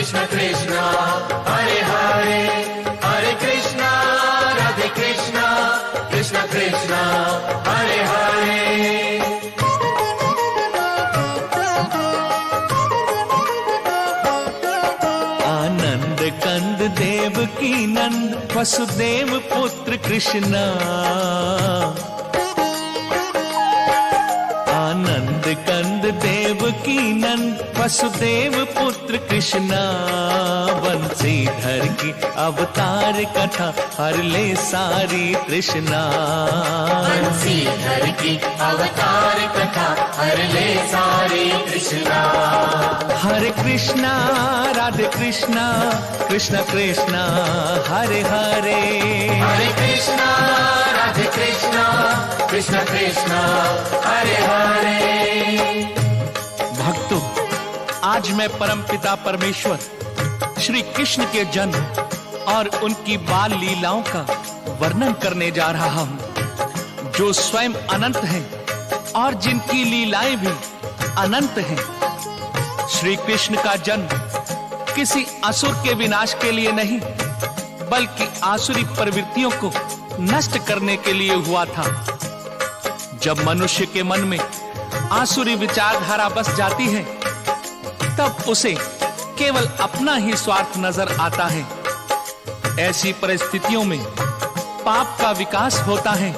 कृष्ण कृष्ण हरे हरे, हरे कृष्ण राधे कृष्ण, कृष्ण कृष्ण हरे हरे। आनंद कंद देव की नंद वसुदेव पुत्र कृष्णा, आनंद कंद देव की नंद वसुदेव पुत्र कृष्णा, बंसीधर की अवतार कथा हर ले सारी तृष्णा, बंसीधर की अवतार कथा हर ले सारी तृष्णा। हरे कृष्णा राधे कृष्णा, कृष्ण कृष्णा हरे हरे, हरे कृष्णा राधे कृष्णा, कृष्ण कृष्ण हरे हरे। भक्तों, आज मैं परमपिता परमेश्वर श्री कृष्ण के जन्म और उनकी बाल लीलाओं का वर्णन करने जा रहा हूं, जो स्वयं अनंत हैं और जिनकी लीलाएं भी अनंत हैं। श्री कृष्ण का जन्म किसी असुर के विनाश के लिए नहीं, बल्कि आसुरी प्रवृत्तियों को नष्ट करने के लिए हुआ था। जब मनुष्य के मन में आसुरी विचारधारा बस जाती है, तब उसे केवल अपना ही स्वार्थ नजर आता है। ऐसी परिस्थितियों में पाप का विकास होता है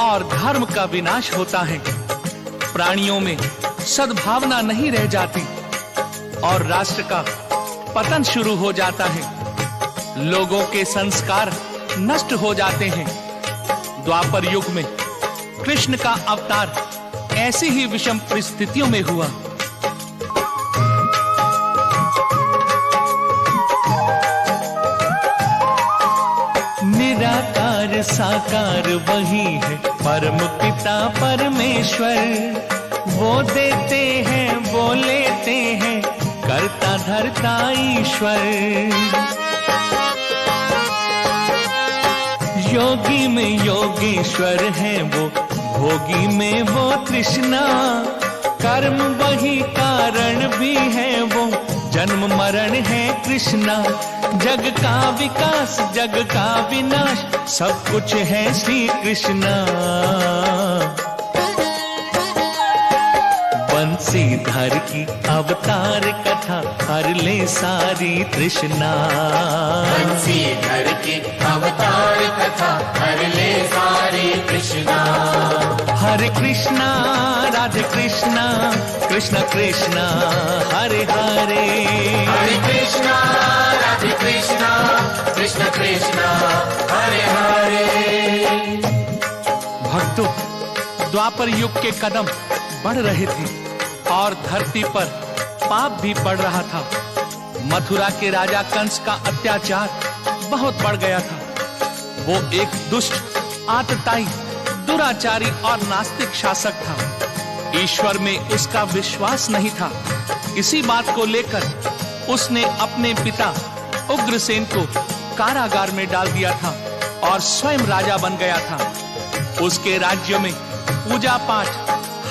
और धर्म का विनाश होता है। प्राणियों में सद्भावना नहीं रह जाती और राष्ट्र का पतन शुरू हो जाता है। लोगों के संस्कार नष्ट हो जाते हैं। द्वापर युग में कृष्ण का अवतार ऐसी ही विषम परिस्थितियों में हुआ। निराकार साकार वही है परम पिता परमेश्वर, वो देते हैं वो लेते हैं करता धरता ईश्वर। योगी में योगेश्वर है वो, भोगी में वो तृष्णा, कर्म वही कारण भी है वो, जन्म मरण है कृष्णा। जग का विकास जग का विनाश सब कुछ है श्री कृष्णा। बंसीधर की अवतार कथा हर ले सारी तृष्णा, बंसीधर की अवतार कथा हर ले सारी तृष्णा। हरे कृष्णा राधे कृष्णा, कृष्ण कृष्णा हरे हरे, हरे कृष्णा राधे कृष्णा, कृष्ण कृष्ण हरे हरे। भक्तों, द्वापर युग के कदम बढ़ रहे थे और धरती पर पाप भी बढ़ रहा था। मथुरा के राजा कंस का अत्याचार बहुत बढ़ गया था। वो एक दुष्ट, आतताई, दुराचारी और नास्तिक शासक था। ईश्वर में उसका विश्वास नहीं था। इसी बात को लेकर उसने अपने पिता उग्रसेन को कारागार में डाल दिया था और स्वयं राजा बन गया था। उसके राज्य में पूजा पाठ,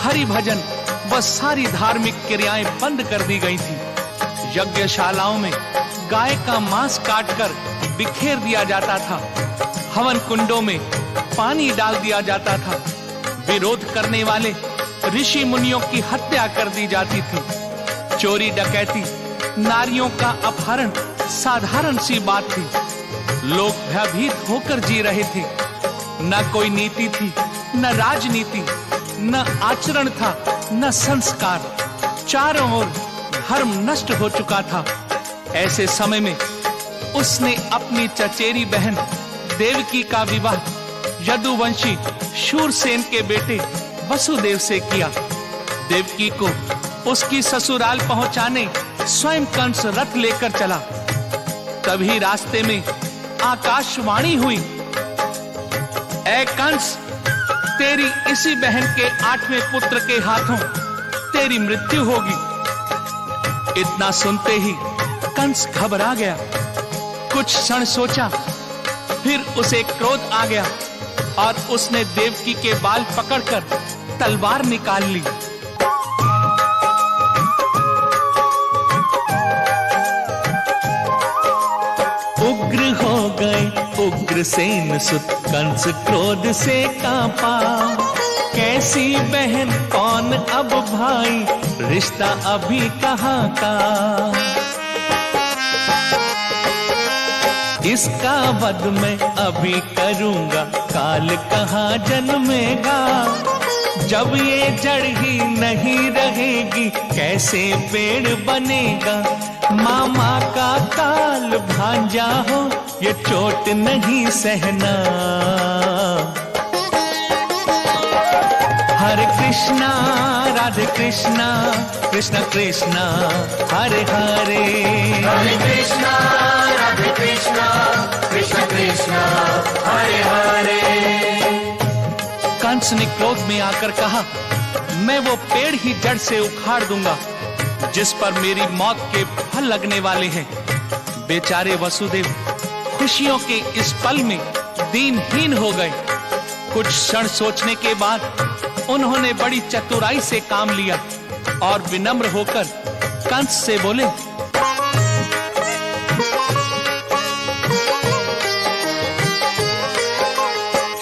हरि भजन व सारी धार्मिक क्रियाएं बंद कर दी गई थी। यज्ञशालाओं में गाय का मांस काटकर बिखेर दिया जाता था। हवन कुंडों में पानी डाल दिया जाता था। विरोध करने वाले ऋषि मुनियों की हत्या कर दी जाती थी। चोरी डकैती, नारियों का अपहरण साधारण सी बात थी। लोग भयभीत होकर जी रहे थे। न कोई नीति थी, न राजनीति, न आचरण था, न संस्कार। चारों ओर धर्म नष्ट हो चुका था। ऐसे समय में उसने अपनी चचेरी बहन देवकी का विवाह यदुवंशी शूरसेन के बेटे वसुदेव से किया। देवकी को उसकी ससुराल पहुंचाने स्वयं कंस रथ लेकर चला। तभी रास्ते में आकाशवाणी हुई, ऐ कंस, तेरी इसी बहन के 8वें पुत्र के हाथों तेरी मृत्यु होगी। इतना सुनते ही कंस घबरा गया। कुछ क्षण सोचा, फिर उसे क्रोध आ गया और उसने देवकी के बाल पकड़कर तलवार निकाल ली। उग्रसेन सुत कंस क्रोध से कांपा। कैसी बहन कौन अब भाई, रिश्ता अभी कहाँ का। इसका वध मैं अभी करूंगा, काल कहाँ जन्मेगा। जब ये जड़ ही नहीं रहेगी, कैसे पेड़ बनेगा। मामा का काल भांजा हो, ये चोट नहीं सहना। हरे कृष्णा राधे कृष्णा, कृष्ण कृष्णा हरे हरे। हरे कृष्णा राधे कृष्णा, कृष्ण कृष्णा हरे हरे। कंस ने क्रोध में आकर कहा, मैं वो पेड़ ही जड़ से उखाड़ दूंगा जिस पर मेरी मौत के फल लगने वाले हैं। बेचारे वसुदेव खुशियों के इस पल में दीनहीन हो गए। कुछ क्षण सोचने के बाद उन्होंने बड़ी चतुराई से काम लिया और विनम्र होकर कंस से बोले,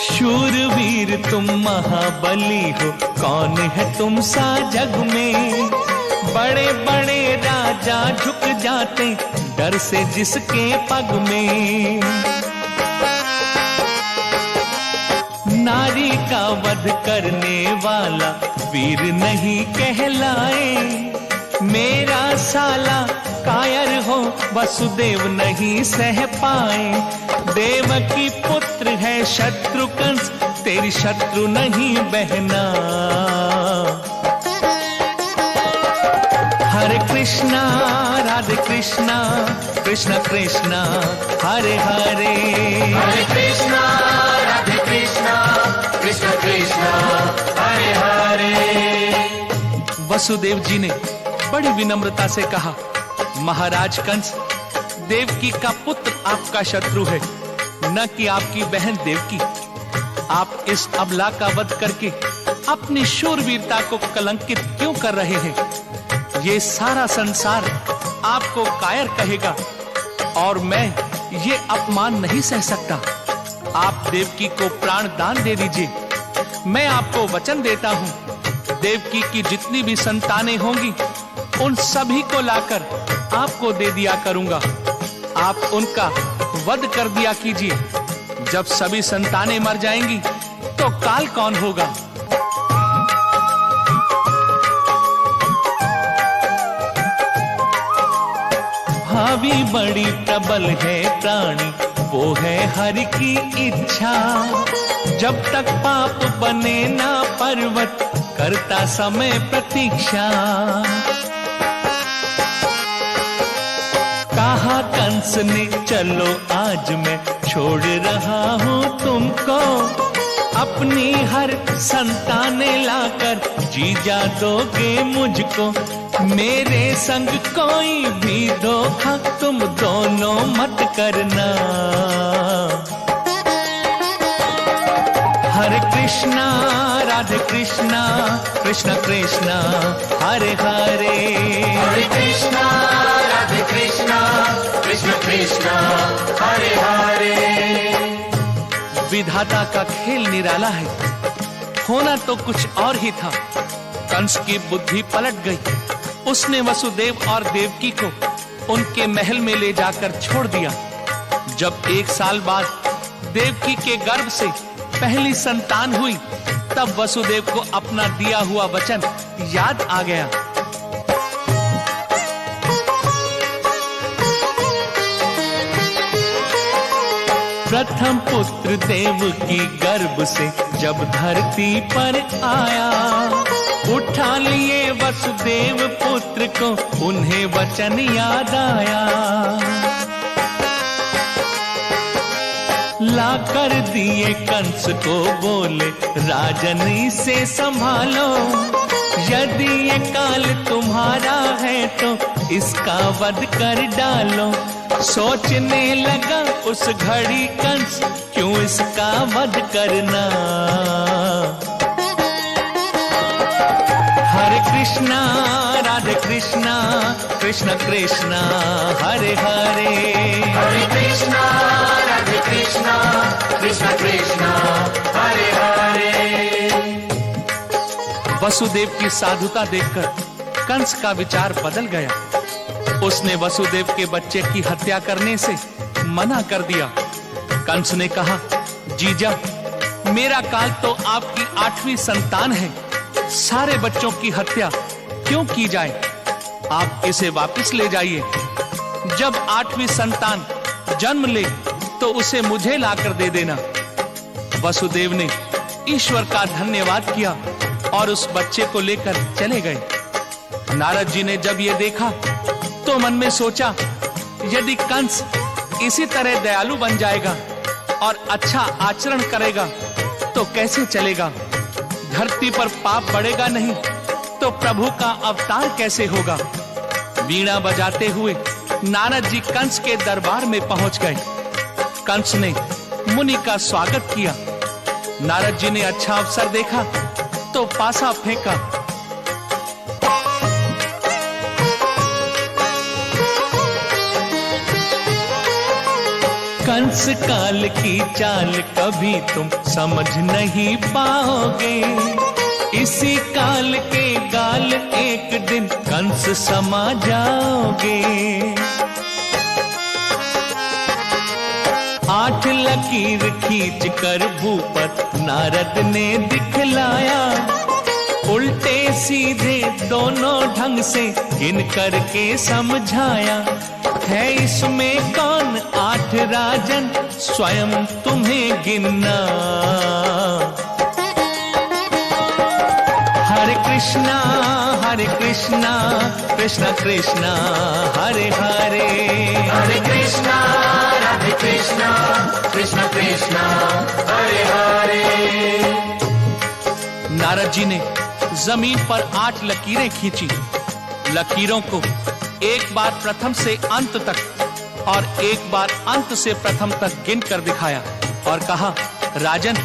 शूरवीर तुम महाबली हो, कौन है तुम सा जग में। बड़े बड़े राजा झुक जाते डर से जिसके पग में। नारी का वध करने वाला वीर नहीं कहलाए। मेरा साला कायर हो, वसुदेव नहीं सह पाए। देवकी पुत्र है शत्रु कंस, तेरी शत्रु नहीं बहना। हरे कृष्णा राधे कृष्णा, कृष्ण कृष्णा हरे हरे। हरे कृष्णा राधे कृष्णा, कृष्ण कृष्णा हरे हरे। वसुदेव जी ने बड़ी विनम्रता से कहा, महाराज कंस, देवकी का पुत्र आपका शत्रु है, न कि आपकी बहन देवकी। आप इस अबला का वध करके अपनी शूरवीरता को कलंकित क्यों कर रहे हैं। ये सारा संसार आपको कायर कहेगा और मैं ये अपमान नहीं सह सकता। आप देवकी को प्राण दान दे दीजिए। मैं आपको वचन देता हूँ, देवकी की जितनी भी संतानें होंगी उन सभी को लाकर आपको दे दिया करूंगा। आप उनका वध कर दिया कीजिए। जब सभी संतानें मर जाएंगी तो काल कौन होगा। भावी बड़ी प्रबल है प्राणी, वो है हरि की इच्छा। जब तक पाप बने ना पर्वत, करता समय प्रतीक्षा। कहा कंस ने चलो आज मैं छोड़ रहा हूँ तुमको। अपनी हर संतानें लाकर जीजा दोगे मुझको। मेरे संग कोई भी धोखा तुम दोनों मत करना। हरे कृष्णा राधे कृष्णा, कृष्ण कृष्णा हरे हरे। हरे कृष्णा राधे कृष्णा, कृष्ण कृष्णा हरे हरे। विधाता का खेल निराला है, होना तो कुछ और ही था। कंस की बुद्धि पलट गई। उसने वसुदेव और देवकी को उनके महल में ले जाकर छोड़ दिया। जब 1 साल बाद देवकी के गर्भ से पहली संतान हुई, तब वसुदेव को अपना दिया हुआ वचन याद आ गया। प्रथम पुत्र देवकी गर्भ से जब धरती पर आया, उठा लिए वसुदेव पुत्र को, उन्हें वचन याद आया। ला कर दिए कंस को बोले, राजन इसे संभालो। यदि ये काल तुम्हारा है तो इसका वध कर डालो। सोचने लगा उस घड़ी कंस, क्यों इसका वध करना। हरे कृष्णा राधे कृष्णा, कृष्ण कृष्णा हरे हरे। हरे कृष्णा राधे कृष्णा, कृष्णा कृष्ण कृष्णा हरे हरे। वसुदेव की साधुता देखकर कंस का विचार बदल गया। उसने वसुदेव के बच्चे की हत्या करने से मना कर दिया। कंस ने कहा, जीजा, मेरा काल तो आपकी 8वीं संतान है, सारे बच्चों की हत्या क्यों की जाए? आप इसे वापस ले जाइए। जब 8वीं संतान जन्म ले तो उसे मुझे लाकर दे देना। वसुदेव ने ईश्वर का धन्यवाद किया और उस बच्चे को लेकर चले गए। नारद जी ने जब यह देखा तो मन में सोचा, यदि कंस इसी तरह दयालु बन जाएगा और अच्छा आचरण करेगा तो कैसे चलेगा? धरती पर पाप बढ़ेगा नहीं तो प्रभु का अवतार कैसे होगा? वीणा बजाते हुए नारद जी कंस के दरबार में पहुंच गए। कंस ने मुनि का स्वागत किया। नारद जी ने अच्छा अवसर देखा तो पासा फेंका। कंस काल की चाल कभी तुम समझ नहीं पाओगे, इसी काल के गाल एक दिन कंस समा जाओगे। 8 लकीर खींच कर भूपत नारद ने दिखलाया, उल्टे सीधे दोनों ढंग से गिन करके समझाया। है इसमें कौन 8 राजन, स्वयं तुम्हें गिनना। हरे कृष्णा कृष्ण कृष्णा हरे हरे। हरे कृष्णा राधे कृष्णा कृष्ण कृष्णा हरे हरे। नारद जी ने जमीन पर 8 लकीरें खींची। लकीरों को एक बार प्रथम से अंत तक और एक बार अंत से प्रथम तक गिन कर दिखाया और कहा, राजन,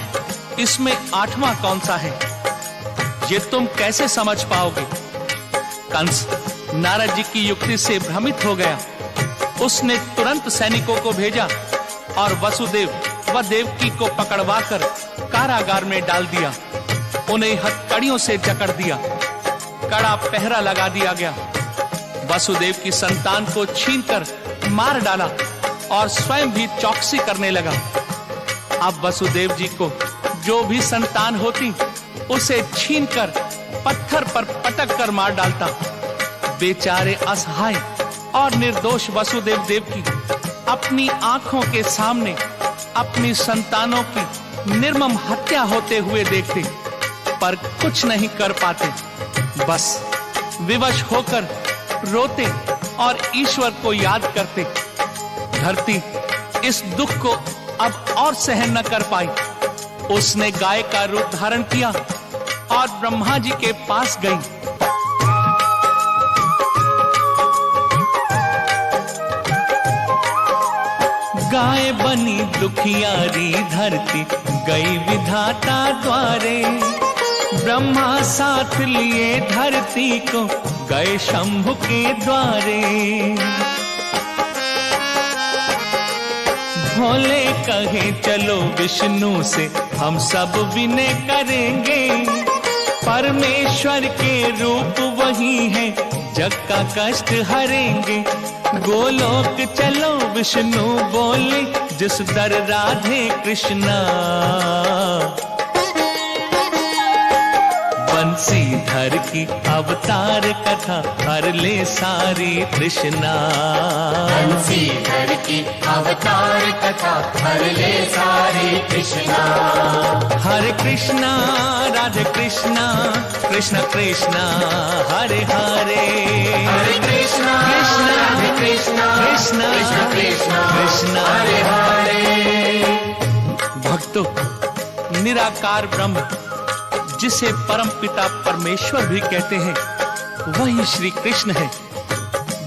इसमें 8वां कौन सा है? ये तुम कैसे समझ पाओगे? कंस नारद जी की युक्ति से भ्रमित हो गया। उसने तुरंत सैनिकों को भेजा और वसुदेव व देवकी को पकड़वाकर कारागार में डाल दिया। उन्हें हथकड़ियों से जकड़ दिया, कड़ा पहरा लगा दिया गया। वसुदेव की संतान को छीनकर मार डाला और स्वयं भी चौकसी करने लगा। अब वसुदेव जी को जो भी संतान होती उसे छीनकर पत्थर पर पटक कर मार डालता। बेचारे असहाय और निर्दोष वसुदेव देवकी अपनी आंखों के सामने अपनी संतानों की निर्मम हत्या होते हुए देखते, पर कुछ नहीं कर पाते। बस विवश होकर रोते और ईश्वर को याद करते। धरती इस दुख को अब और सहन न कर पाई। उसने गाय का रूप धारण किया और ब्रह्मा जी के पास गई। गाय बनी दुखियारी धरती गई विधाता द्वारे। ब्रह्मा साथ लिए धरती को गए शंभु के द्वारे। भोले कहे चलो विष्णु से हम सब विनय करेंगे। परमेश्वर के रूप वही है, जग का कष्ट हरेंगे। गोलोक चलो विष्णु बोले, जिस दर राधे कृष्णा। बंसीधर की अवतार कथा हर ले सारी तृष्णा। बंसीधर की अवतार कथा हर ले सारी तृष्णा। हरे कृष्णा राधे कृष्णा कृष्ण कृष्णा हरे हरे। हरे कृष्णा राधे कृष्णा कृष्ण कृष्ण कृष्ण कृष्ण हरे हरे। भक्तों, निराकार ब्रह्म जिसे परम पिता परमेश्वर भी कहते हैं, वही श्री कृष्ण है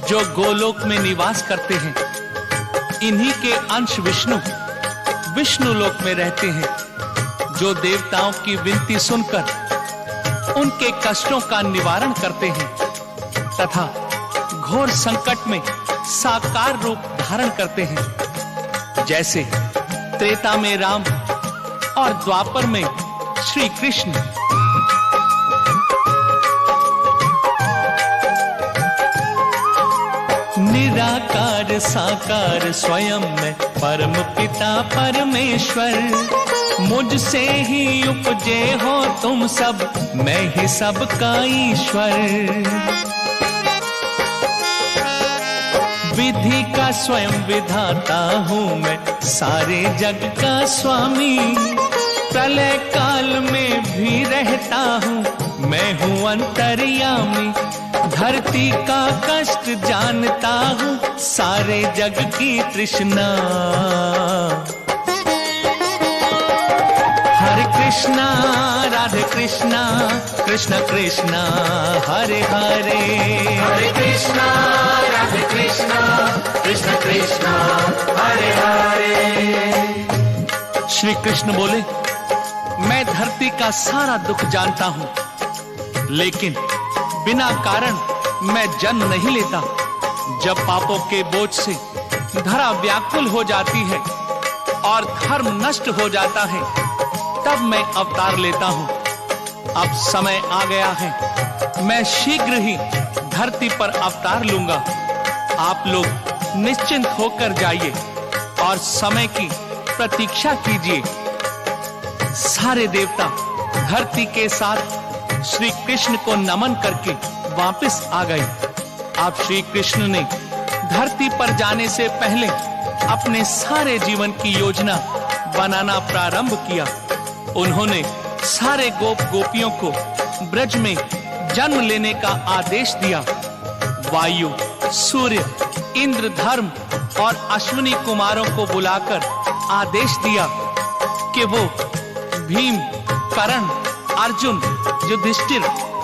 जो गोलोक में निवास करते हैं। इन्हीं के अंश विष्णु लोक में रहते हैं, जो देवताओं की विनती सुनकर उनके कष्टों का निवारण करते हैं तथा घोर संकट में साकार रूप धारण करते हैं। जैसे त्रेता में राम और द्वापर में श्री कृष्ण। निराकार साकार स्वयं में परम पिता परमेश्वर। मुझसे ही उपजे हो तुम सब, मैं ही सबका ईश्वर। विधि का स्वयं विधाता हूँ मैं, सारे जग का स्वामी। प्रलय काल में भी रहता हूँ, मैं हूँ अंतर्यामी। धरती का कष्ट जानता हूँ, सारे जग की तृष्णा। हरे कृष्णा राधे कृष्णा, कृष्ण कृष्णा हरे हरे। हरे कृष्णा राधे कृष्णा, कृष्ण कृष्णा हरे हरे। श्री कृष्ण बोले, मैं धरती का सारा दुख जानता हूँ, लेकिन बिना कारण मैं जन्म नहीं लेता। जब पापों के बोझ से धरा व्याकुल हो जाती है और धर्म नष्ट हो जाता है, तब मैं अवतार लेता हूँ। अब समय आ गया है, मैं शीघ्र ही धरती पर अवतार लूंगा। आप लोग निश्चिंत होकर जाइए और समय की प्रतीक्षा कीजिए। सारे देवता धरती के साथ श्री कृष्ण को नमन करके वापस आ गए। अब श्री कृष्ण ने धरती पर जाने से पहले अपने सारे जीवन की योजना बनाना प्रारंभ किया। उन्होंने सारे गोप गोपियों को ब्रज में जन्म लेने का आदेश दिया। वायु, सूर्य, इंद्र, धर्म और अश्विनी कुमारों को बुलाकर आदेश दिया कि वो भीम, कर्ण, अर्जुन, युधिष्ठिर,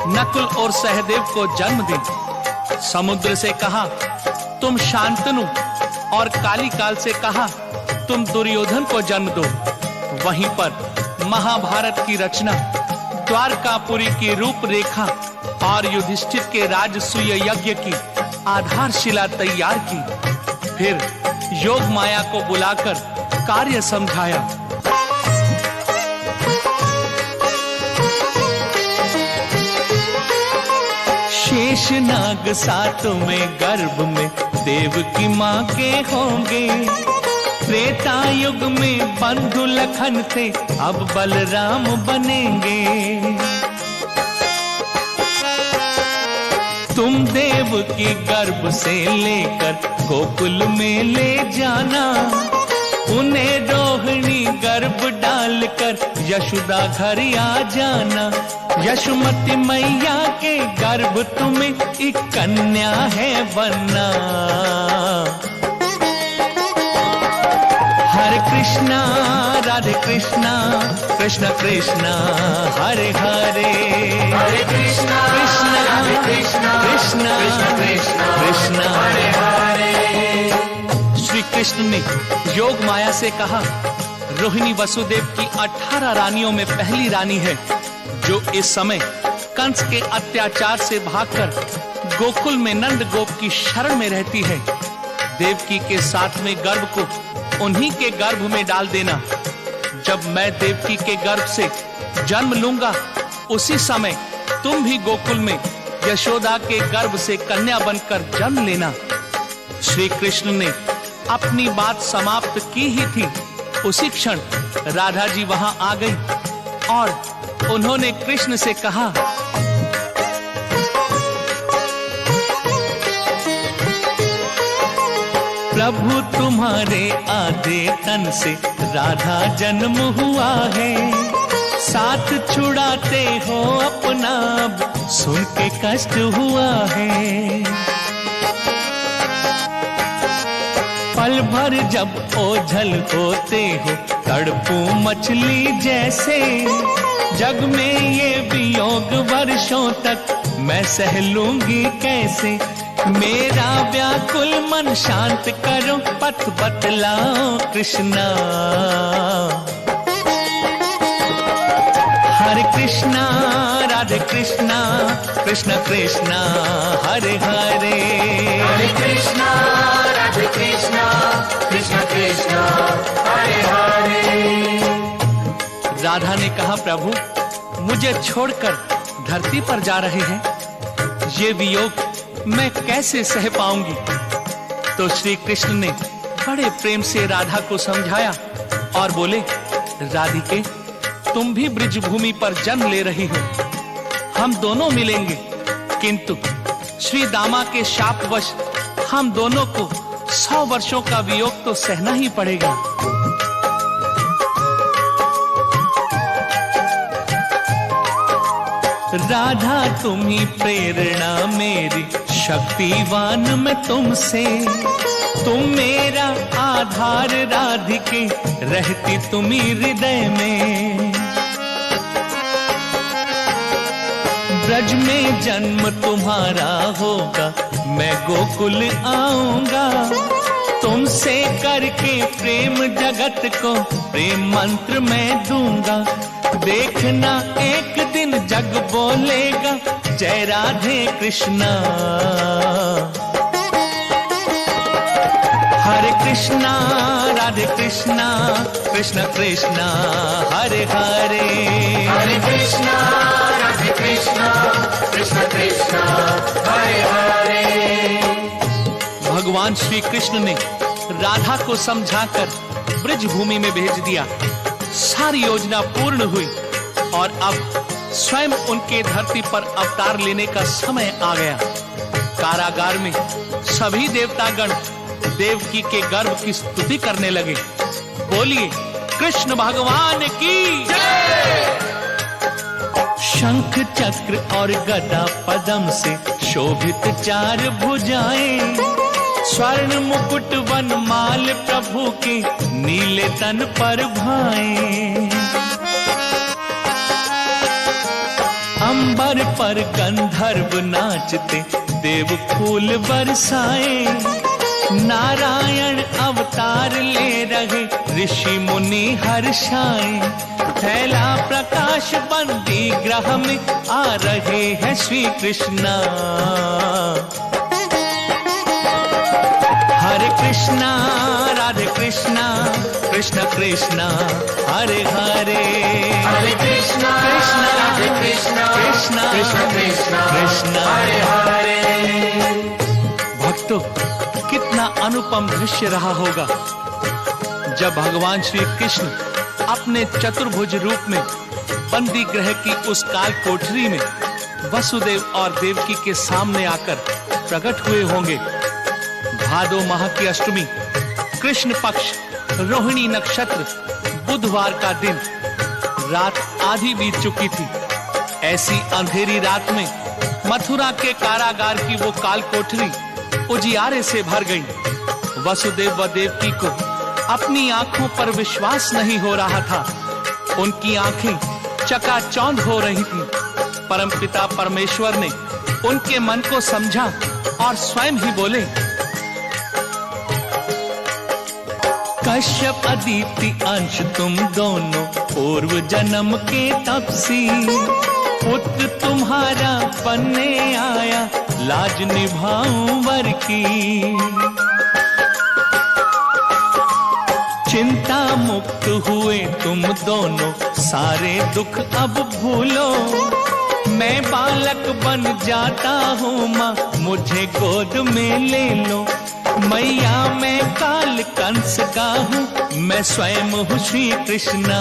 नकुल और सहदेव को जन्म दें। समुद्र से कहा तुम शांतनु, और कालिकाल से कहा तुम दुर्योधन को जन्म दो। वहीं पर महाभारत की रचना, द्वारकापुरी की रूपरेखा और युधिष्ठिर के राजसूय यज्ञ की आधारशिला तैयार की। फिर योग माया को बुलाकर कार्य समझाया। शेषनाग सातवें गर्भ में देव की माँ के होंगे। त्रेता युग में बंधु लखन थे, अब बलराम बनेंगे। तुम देव की गर्भ से लेकर गोकुल में ले जाना। उन्हें रोहिणी गर्भ डालकर यशोदा घर आ जाना। यशोमती मैया के गर्भ तुम्हें एक कन्या है बनना। हरे कृष्णा राधे कृष्णा, कृष्ण कृष्णा हरे हरे। हरे कृष्णा कृष्णा राधे कृष्णा, कृष्णा कृष्ण कृष्णा हरे हरे। श्री कृष्ण ने योग माया से कहा, रोहिणी वसुदेव की 18 रानियों में पहली रानी है, जो इस समय कंस के अत्याचार से भागकर गोकुल में नंद गोप की शरण में रहती है। देवकी के 7वें गर्भ को उन्हीं के गर्भ में डाल देना। जब मैं देवकी के गर्भ से जन्म लूंगा, उसी समय तुम भी गोकुल में यशोदा के गर्भ से कन्या बनकर जन्म लेना। श्री कृष्ण ने अपनी बात समाप्त की ही थी, उसी क्षण राधा जी वहां आ गई और उन्होंने कृष्ण से कहा, प्रभु तुम्हारे आधे तन से राधा जन्म हुआ है। साथ छुड़ाते हो अपना, अब सुन के कष्ट हुआ है। पल भर जब ओझल होते हो, तड़पू मछली जैसे। जग में ये वियोग वर्षों तक मैं सह लूंगी कैसे। मेरा व्याकुल मन शांत करो, पथ बतलाओ कृष्णा। हरे कृष्णा राधे कृष्णा, कृष्ण कृष्णा हरे हरे। हरे कृष्णा राधे कृष्णा, कृष्ण कृष्ण हरे हरे। प्रभु मुझे छोड़कर धरती पर जा रहे हैं, ये वियोग मैं कैसे सह पाऊंगी। तो श्री कृष्ण ने बड़े प्रेम से राधा को समझाया और बोले, राधिके तुम भी ब्रिज भूमि पर जन्म ले रही हो, हम दोनों मिलेंगे, किंतु श्री दामा के शापवश हम दोनों को 100 वर्षों का वियोग तो सहना ही पड़ेगा। राधा तुम ही प्रेरणा मेरी, शक्तिवान मैं तुमसे, तुम मेरा आधार राधिके, रहती तुम ही हृदय में। ब्रज में जन्म तुम्हारा होगा, मैं गोकुल आऊंगा, तुमसे करके प्रेम जगत को प्रेम मंत्र मैं दूंगा। देखना एक दिन जग बोलेगा, जय राधे कृष्णा, हरे कृष्णा राधे कृष्णा, कृष्ण कृष्णा हरे हरे, हरे कृष्णा राधे कृष्णा, कृष्ण कृष्णा हरे हरे। भगवान श्री कृष्ण ने राधा को समझाकर ब्रज भूमि में भेज दिया। सारी योजना पूर्ण हुई और अब स्वयं उनके धरती पर अवतार लेने का समय आ गया। कारागार में सभी देवतागण देवकी के गर्भ की स्तुति करने लगे। बोलिए कृष्ण भगवान की जय। शंख चक्र और गदा पद्म से शोभित 4 भुजाएं, स्वर्ण मुकुट वनमाल प्रभु के नीले तन पर भाए। अंबर पर गंधर्व नाचते, देव फूल बरसाए, नारायण अवतार ले रहे, ऋषि मुनि हर्षाए। फैला प्रकाश बंदी ग्रह में, आ रहे हैं श्री कृष्णा। हरे कृष्णा राधे कृष्णा, कृष्ण कृष्णा हरे हरे, हरे कृष्णा कृष्णा राधे कृष्णा, कृष्णा कृष्ण कृष्णा कृष्णा हरे हरे। भक्तों, कितना अनुपम दृश्य रहा होगा जब भगवान श्री कृष्ण अपने चतुर्भुज रूप में बंदी गृह की उस काल कोठरी में वसुदेव और देवकी के सामने आकर प्रकट हुए होंगे। भादो माह की अष्टमी, कृष्ण पक्ष, रोहिणी नक्षत्र, बुधवार का दिन, रात आधी बीत चुकी थी। ऐसी अंधेरी रात में मथुरा के कारागार की वो काल कोठरी उजियारे से भर गई। वसुदेव व देवकी को अपनी आंखों पर विश्वास नहीं हो रहा था। उनकी आंखें चकाचौंध हो रही थीं। परमपिता परमेश्वर ने उनके मन को समझा और स्वयं ही बोले, कश्यप अदिति अंश तुम दोनों पूर्व जन्म के तपसी, पुत्र तुम्हारा बनने आया, लाज निभाऊं वर की। चिंता मुक्त हुए तुम दोनों, सारे दुख अब भूलो, मैं बालक बन जाता हूँ माँ, मुझे गोद में ले लो। मैया मैं काल कंस का हूँ, मैं स्वयं हूँ श्री कृष्णा।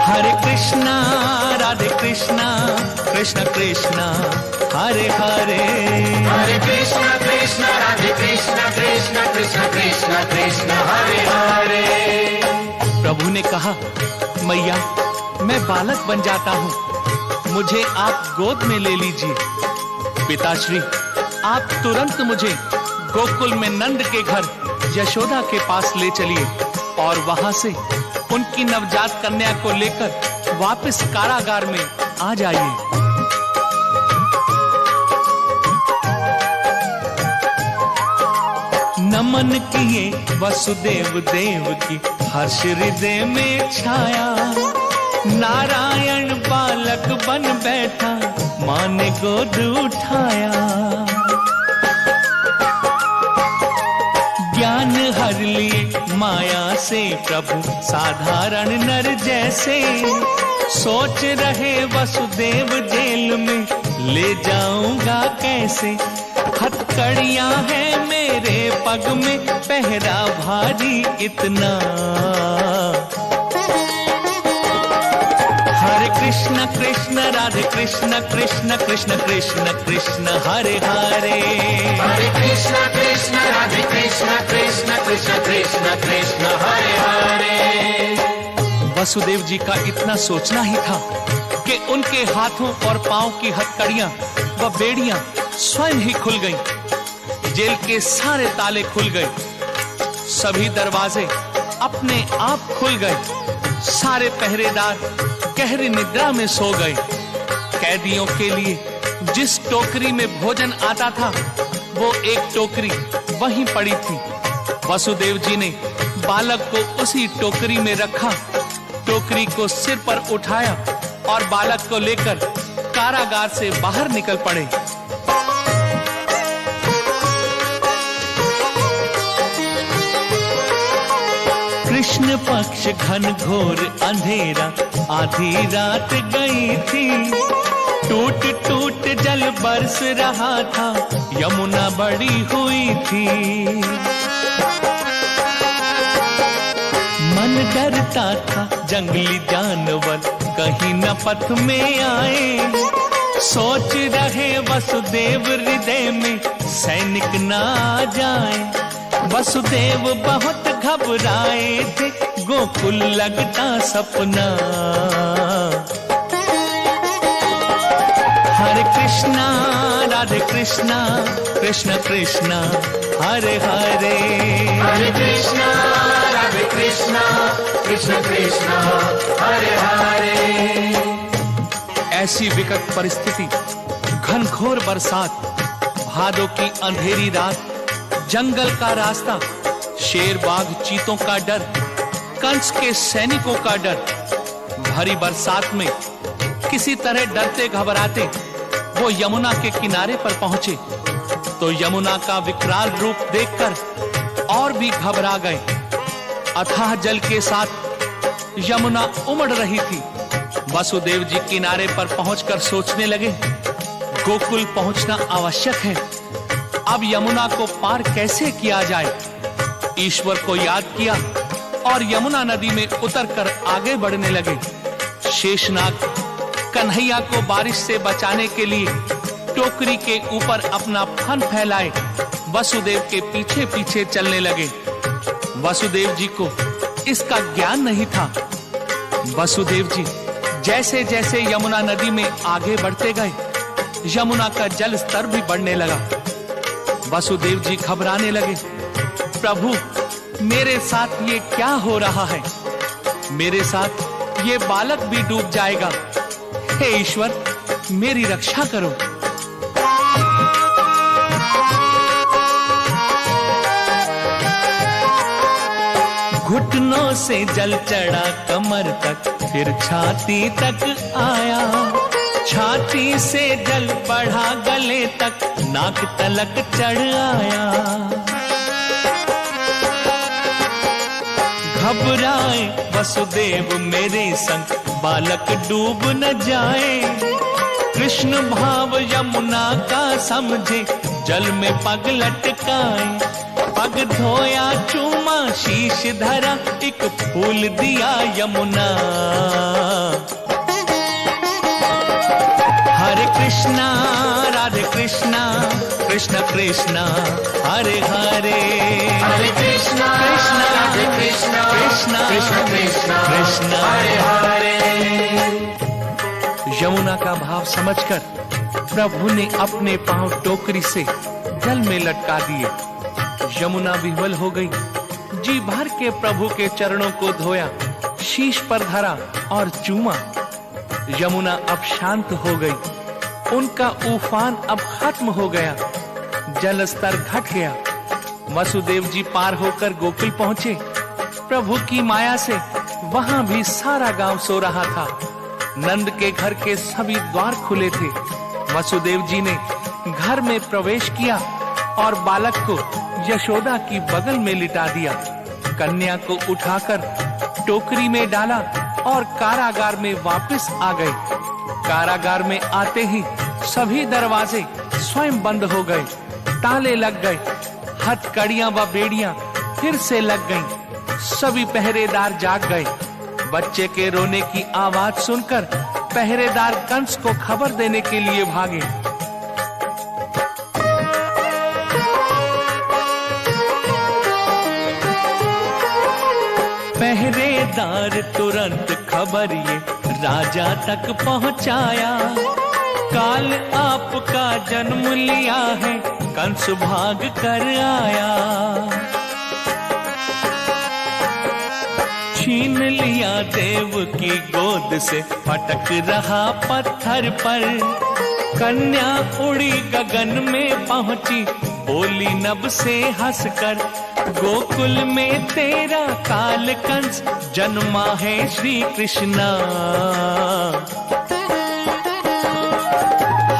हरे कृष्णा राधे कृष्णा, कृष्ण कृष्णा हरे हरे, हरे कृष्णा कृष्णा राधे कृष्णा, कृष्ण कृष्ण कृष्ण कृष्ण हरे हरे। प्रभु ने कहा, मैया मैं बालक बन जाता हूँ, मुझे आप गोद में ले लीजिए। पिताश्री आप तुरंत मुझे गोकुल में नंद के घर यशोदा के पास ले चलिए और वहां से उनकी नवजात कन्या को लेकर वापस कारागार में आ जाइए। नमन किए वसुदेव देव की, हर्ष हृदय में छाया, नारायण बालक बन बैठा, मां ने गोद उठाया। ज्ञान हर लिए माया से प्रभु साधारण नर जैसे, सोच रहे वसुदेव जेल में ले जाऊंगा कैसे। हथकड़ियां हैं मेरे पग में, पहरा भारी इतना। हरे कृष्ण कृष्ण राधे कृष्ण, कृष्ण कृष्ण कृष्ण कृष्ण हरे हरे। हरे कृष्ण कृष्ण राधे कृष्ण, कृष्ण कृष्ण कृष्ण कृष्ण हरे हरे। वसुदेव जी का इतना सोचना ही था कि उनके हाथों और पांव की हथकड़ियां व बेड़ियां स्वयं ही खुल गईं। जेल के सारे ताले खुल गए, सभी दरवाजे अपने आप खुल गए। सारे पहरेदार गहरी निद्रा में सो गए। कैदियों के लिए जिस टोकरी में भोजन आता था, वो एक टोकरी वहीं पड़ी थी। वसुदेव जी ने बालक को उसी टोकरी में रखा, टोकरी को सिर पर उठाया और बालक को लेकर कारागार से बाहर निकल पड़े। कृष्ण पक्ष घन घोर अंधेरा, आधी रात गई थी। टूट टूट जल बरस रहा था, यमुना बड़ी हुई थी। मन डरता था जंगली जानवर कहीं न पथ में आए। सोच रहे वसुदेव हृदय में सैनिक ना आ जाए। वसुदेव बहुत घबराए थे, गोकुल लगता सपना। हरे कृष्णा राधे कृष्णा, कृष्ण कृष्णा हरे हरे। हरे कृष्ण राधे कृष्ण, कृष्ण कृष्ण हरे हरे। ऐसी विकट परिस्थिति, घनघोर बरसात, भादों की अंधेरी रात, जंगल का रास्ता, शेर बाघ चीतों का डर, कंस के सैनिकों का डर। भरी बरसात में किसी तरह डरते घबराते वो यमुना के किनारे पर पहुंचे तो यमुना का विकराल रूप देखकर और भी घबरा गए। अथाह जल के साथ यमुना उमड़ रही थी। वसुदेव जी किनारे पर पहुंचकर सोचने लगे, गोकुल पहुंचना आवश्यक है। अब यमुना को पार कैसे किया जाए। ईश्वर को याद किया और यमुना नदी में उतरकर आगे बढ़ने लगे। शेषनाग कन्हैया को बारिश से बचाने के लिए टोकरी के ऊपर अपना फन फैलाए वसुदेव के पीछे पीछे चलने लगे। वसुदेव जी को इसका ज्ञान नहीं था। वसुदेव जी जैसे जैसे यमुना नदी में आगे बढ़ते गए, यमुना का जल स्तर भी बढ़ने लगा। वसुदेव जी घबराने लगे, प्रभु मेरे साथ ये क्या हो रहा है। मेरे साथ ये बालक भी डूब जाएगा। हे ईश्वर मेरी रक्षा करो। घुटनों से जल चढ़ा कमर तक, फिर छाती तक आया। छाती से जल बढ़ा गले तक, नाक तलक चढ़ आया। घबराए वसुदेव मेरे संग, बालक डूब न जाए। कृष्ण भाव यमुना का समझे, जल में पग लटकाए। पग धोया चूमा शीश धरा, एक फूल दिया यमुना। हरे कृष्णा राधे कृष्णा, कृष्ण कृष्णा हरे हरे। हरे कृष्ण कृष्ण राधे कृष्ण, कृष्ण कृष्ण कृष्ण कृष्ण हरे हरे। यमुना का भाव समझकर प्रभु ने अपने पांव टोकरी से जल में लटका दिए। यमुना विह्वल हो गई। जी भर के प्रभु के चरणों को धोया, शीश पर धरा और चूमा। यमुना अब शांत हो गई। उनका उफान अब खत्म हो गया। जल स्तर घट गया। वसुदेव जी पार होकर गोकुल पहुंचे। प्रभु की माया से वहां भी सारा गांव सो रहा था। नंद के घर के सभी द्वार खुले थे। वसुदेव जी ने घर में प्रवेश किया और बालक को यशोदा की बगल में लिटा दिया। कन्या को उठाकर टोकरी में डाला और कारागार में वापस आ गए। कारागार में आते ही सभी दरवाजे स्वयं बंद हो गए, ताले लग गए, हथकड़ियां व बेड़ियां फिर से लग गईं। सभी पहरेदार जाग गए। बच्चे के रोने की आवाज सुनकर पहरेदार कंस को खबर देने के लिए भागे। पहरेदार तुरंत खबर ये राजा तक पहुंचाया, काल आपका जन्म लिया है, कंस भाग कर आया। छीन लिया देव की गोद से फटक रहा पत्थर पर, कन्या उड़ी गगन में पहुंची, बोली नभ से हंसकर, गोकुल में तेरा काल कंस जन्मा है श्री कृष्णा।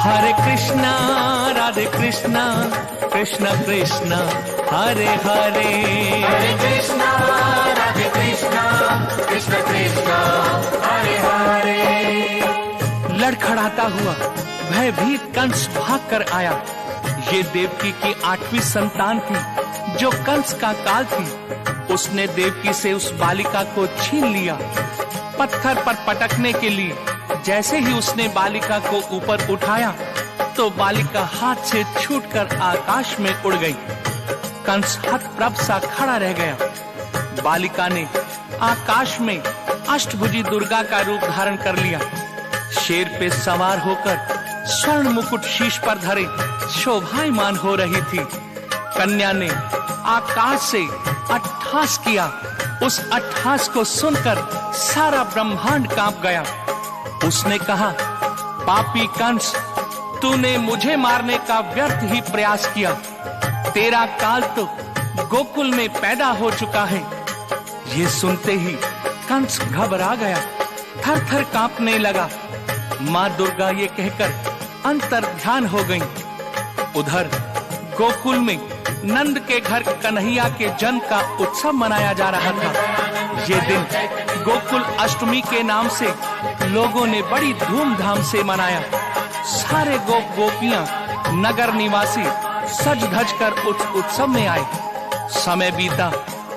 हरे कृष्णा राधे कृष्णा, कृष्ण कृष्ण हरे हरे। हरे कृष्णा राधे कृष्णा, कृष्ण कृष्ण हरे हरे। लड़खड़ाता हुआ भयभीत कंस भाग कर आया। ये देवकी की 8वीं संतान थी जो कंस का काल थी। उसने देवकी से उस बालिका को छीन लिया। पत्थर पर पटकने के लिए जैसे ही उसने बालिका को ऊपर उठाया तो बालिका हाथ से छूटकर आकाश में उड़ गई। कंस हतप्रभ सा खड़ा रह गया। बालिका ने आकाश में अष्टभुजी दुर्गा का रूप धारण कर लिया। शेर पे सवार होकर स्वर्ण मुकुट शीश पर धरे शोभायमान हो रही थी। कन्या ने आकाश से अट्ठास किया। उस अट्ठास को सुनकर सारा ब्रह्मांड कांप गया। उसने कहा, पापी कंस, तूने मुझे मारने का व्यर्थ ही प्रयास किया। तेरा काल तो गोकुल में पैदा हो चुका है। ये सुनते ही कंस घबरा गया, थर थर कांपने लगा। माँ दुर्गा ये कहकर अंतर ध्यान हो गईं। उधर गोकुल में नंद के घर कन्हैया के जन्म का उत्सव मनाया जा रहा था। ये दिन गोकुल अष्टमी के नाम से लोगों ने बड़ी धूमधाम से मनाया। सारे गोप गोपियां, नगर निवासी सज धज कर उस उत्सव में आए। समय बीता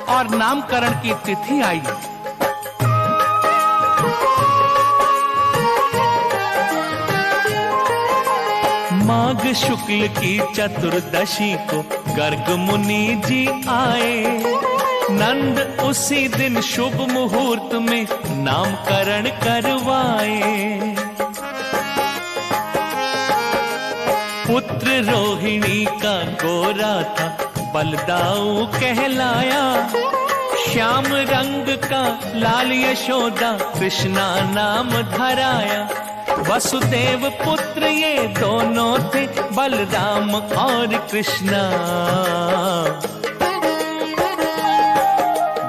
और नामकरण की तिथि आई। माघ शुक्ल की चतुर्दशी को गर्ग मुनि जी आए। नंद उसी दिन शुभ मुहूर्त में नामकरण करवाए। पुत्र रोहिणी का गोरा था, बलदाऊ कहलाया। श्याम रंग का लाल यशोदा कृष्णा नाम धराया। वसुदेव पुत्र ये दोनों थे, बलराम और कृष्णा।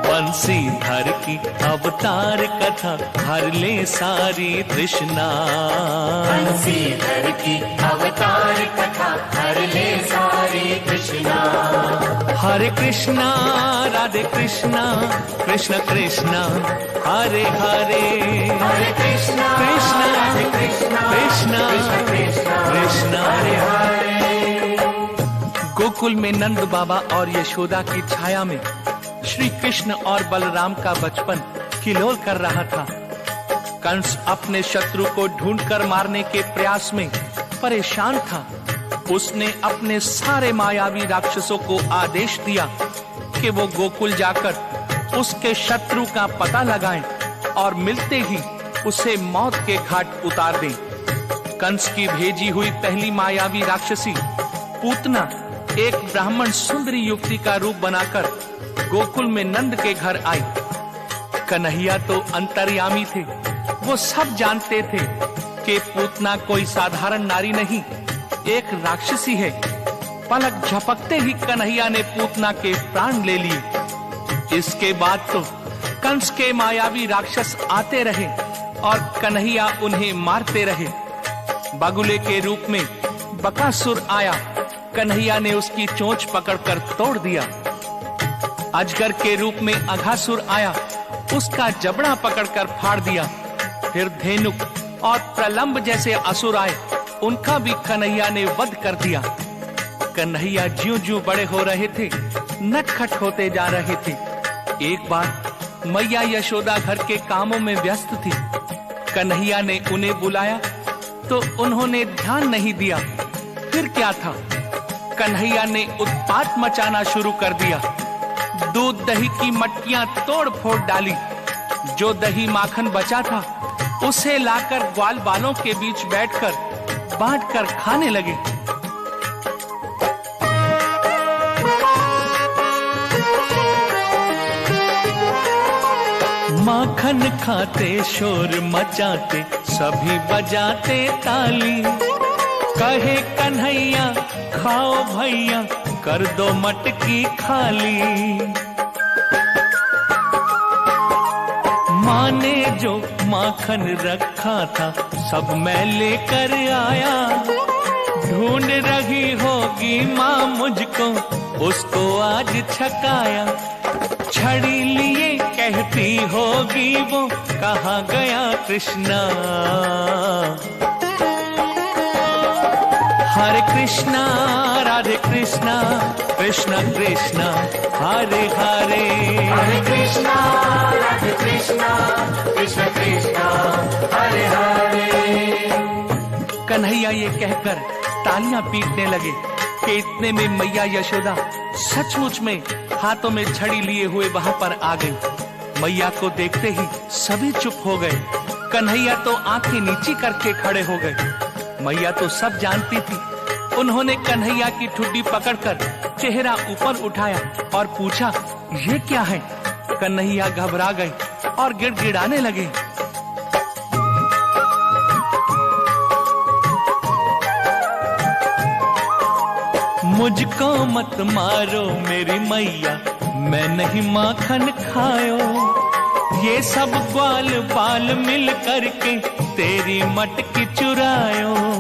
बंसीधर की अवतार कथा हर ले सारी तृष्णा। बंसीधर की अवतार कथा हर ले सारी तृष्णा। हरे कृष्णा राधे कृष्णा, कृष्ण कृष्ण हरे हरे। हरे कृष्णा कृष्ण राधे कृष्णा, कृष्ण कृष्ण कृष्ण हरे हरे। गोकुल में नंद बाबा और यशोदा की छाया में श्री कृष्ण और बलराम का बचपन किलोल कर रहा था। कंस अपने शत्रु को ढूंढकर मारने के प्रयास में परेशान था। उसने अपने सारे मायावी राक्षसों को आदेश दिया कि वो गोकुल जाकर उसके शत्रु का पता लगाएं और मिलते ही उसे मौत के घाट उतार दें। कंस की भेजी हुई पहली मायावी राक्षसी पूतना एक ब्राह्मण सुंदरी युवती का रूप बनाकर गोकुल में नंद के घर आई। कन्हैया तो अंतर्यामी थे। वो सब जानते थे कि पूतना कोई साधारण नारी नहीं, एक राक्षसी है। पलक झपकते ही कन्हैया ने पूतना के प्राण ले लिए। इसके बाद तो कंस के मायावी राक्षस आते रहे और कन्हैया उन्हें मारते रहे। बगुले के रूप में बकासुर आया। कन्हैया ने उसकी चोंच पकड़कर तोड़ दिया। अजगर के रूप में अघासुर आया, उसका जबड़ा पकड़कर फाड़ दिया। फिर धेनुक और प्रलंब जैसे असुर आए, उनका भी कन्हैया ने वध कर दिया। कन्हैया ज्यों-ज्यों बड़े हो रहे थे, नटखट होते जा रहे थे। एक बार मैया यशोदा घर के कामों में व्यस्त थी। कन्हैया ने उन्हें बुलाया तो उन्होंने ध्यान नहीं दिया। फिर क्या था, कन्हैया ने उत्पात मचाना शुरू कर दिया। दूध दही की मटकियां तोड़ फोड़ डाली। जो दही माखन बचा था, उसे लाकर ग्वाल बालों के बीच बैठकर बांटकर खाने लगे। माखन खाते शोर मचाते, सभी बजाते ताली। कहे कन्हैया खाओ भैया, कर दो मटकी खाली। माँ ने जो माखन रखा था, सब मैं लेकर आया। ढूंढ रही होगी माँ मुझको, उसको आज छकाया। छड़ी लिए कहती होगी वो, कहाँ गया कृष्णा। हरे कृष्णा राधे कृष्णा, कृष्णा कृष्णा हरे हरे। हरे कृष्णा राधे कृष्णा, कृष्ण कृष्ण हरे हरे। कन्हैया ये कहकर तालियां पीटने लगे कि इतने में मैया यशोदा सचमुच में हाथों में छड़ी लिए हुए वहां पर आ गई। मैया को देखते ही सभी चुप हो गए। कन्हैया तो आंखें नीची करके खड़े हो गए। मैया तो सब जानती थी। उन्होंने कन्हैया की ठुड्डी पकड़कर चेहरा ऊपर उठाया और पूछा, ये क्या है? कन्हैया घबरा गए और गिड़गिड़ाने लगे। मुझको मत मारो मेरी मैया, मैं नहीं माखन खायो। ये सब ग्वाल बाल मिल करके तेरी मटकी चुरायो।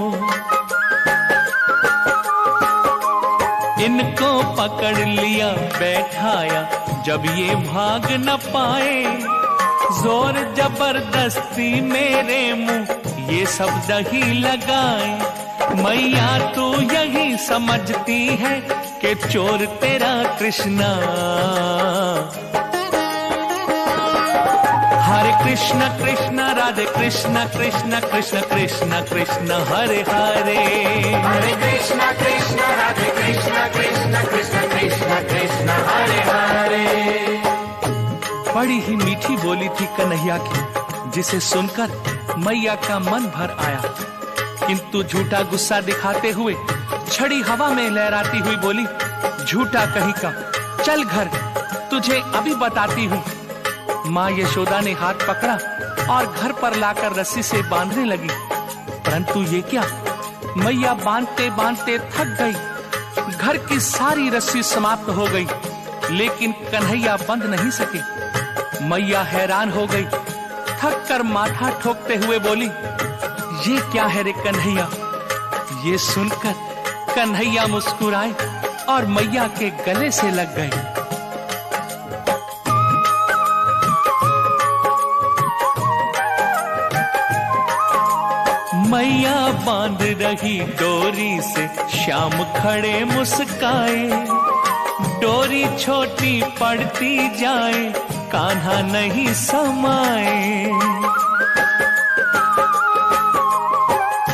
इनको पकड़ लिया बैठाया, जब ये भाग न पाए। जोर जबरदस्ती मेरे मुंह ये सब दही लगाए। मैया तू यही समझती है कि चोर तेरा कृष्णा। हरे कृष्ण कृष्ण राधे कृष्ण, कृष्ण कृष्ण कृष्ण कृष्ण हरे हरे। हरे कृष्ण कृष्ण राधे कृष्ण, कृष्ण कृष्ण कृष्ण कृष्ण हरे हरे। बड़ी ही मीठी बोली थी कन्हैया की, जिसे सुनकर मैया का मन भर आया। किंतु झूठा गुस्सा दिखाते हुए छड़ी हवा में लहराती हुई बोली, झूठा कहीं का, चल घर, तुझे अभी बताती हूँ। माँ यशोदा ने हाथ पकड़ा और घर पर लाकर रस्सी से बांधने लगी। परंतु ये क्या, मैया बांधते बांधते थक गई। घर की सारी रस्सी समाप्त हो गई, लेकिन कन्हैया बंध नहीं सके। मैया हैरान हो गई, थक कर माथा ठोकते हुए बोली, ये क्या है रे कन्हैया? ये सुनकर कन्हैया मुस्कुराए और मैया के गले से लग गए। मैया बांध रही डोरी से, श्याम खड़े मुस्काए। डोरी छोटी पड़ती जाए, कान्हा नहीं समाए।